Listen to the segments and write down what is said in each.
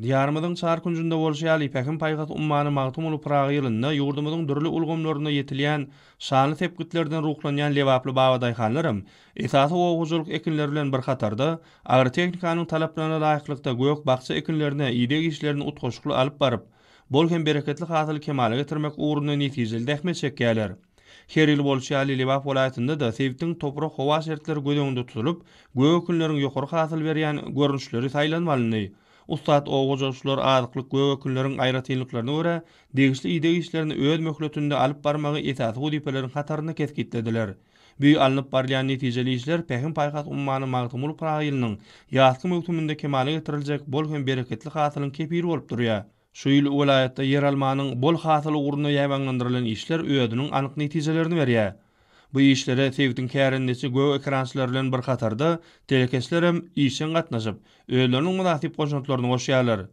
Diyarımyzyň çar küncünde bolşýaly Pekin paýgat ummany magtum ulup Praga ýylynda ýurdumyzyň dürli ulgamlaryna ýetilýän şanly tepgitlerden ruhlanýan lewaply babadaýhanlarym esasy oguwçylyk ekinleri bilen bir hatarda agrotehnikanyň talaplaryna laýyklykda gök bakça ekinlerine ýygyk işlerini utgaşykly alyp baryp, bol hem bereketli hasyl kemale getirmek uğruna netijeli dähmet çekýärler. Her ýyl bolşýaly Lewap welaýatynda da Sewitiň toprak howa şertleri göz tutulup, gök ekinleriň ýokary hasyl berýän görnüşleri saýlanmalyny. Ustad oguwçylar azyklyk göwekünleriň aýratynlyklaryna görä degişli ýygyk işlerini öz möhletinde alyp barmagy esasy wudipeleriň hataryny kesgitlediler. Bu alınıp barýan netijeli işler Pekin paýgat ummany magtymly Praga ýylynyň ýazgy möhüminde kemale getiriljek bol hem bereketli hasylyň kepiri bolup durýar. Şu ýyl welaýatda yer almanyň bol hasyly ugruna ýabanlandyrylan işler öýüdiniň anyk netijelerini berýär. Bu işlere Sewitiň kärendesi göw ekrançylary bilen bir hatarda telekeslerem işen gatnaşyp, öýleriniň munasip goşuntlaryny goşýarlar.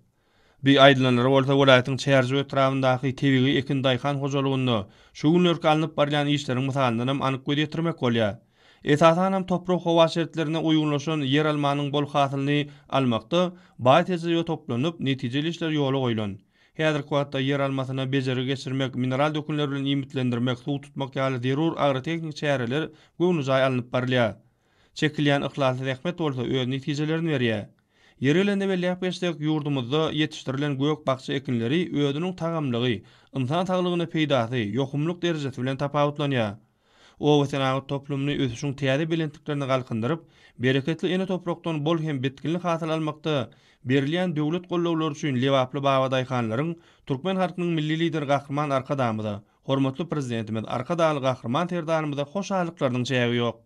Bu aýdylanyr bolsa welaýatyň çärji etrafyndaky tebigi ekin daýhan hojalygyny şu günlerki alınıp barýan işleriň mysalyndan anyk göz ýetirmek bolýar. Esasanam toprak howa şertlerine uygunlaşan yer almanyň bol hasylyny almakda baý tejribe toplanyp netijeli işler ýola goýulan. Häzirki wagtda yer almasyna bejeri geçirmek, mineral dökünler bilen imitlendirmek, suw tutmak ýaly zerur agrotehnik çäreler göwnüjay alınıp barylýar. Çekilýän ihlasly rehmet bolsa öz netijelerini berýär. Yerelende belläp beşdek ýurdumyzda ýetişdirilen gök bakça ekinleri öýüdiniň tagamlygy, insan saglygyna peýdasy, ýokumluk derejesi bilen tapawutlanýar. O wetenagy toplumny ösüşiň täze bilentiklerini galkyndyryp, bereketli ene toprakdan bol hem bitkinli hasyl almakda berilýän döwlet gollawlary üçin lewaply babadaýhanlaryň türkmen halkynyň milli lider gahrman arka damyda, hormatly prezidentimiz arka daly gahrman terdanymyza hoşallyklarynyň çägi ýok.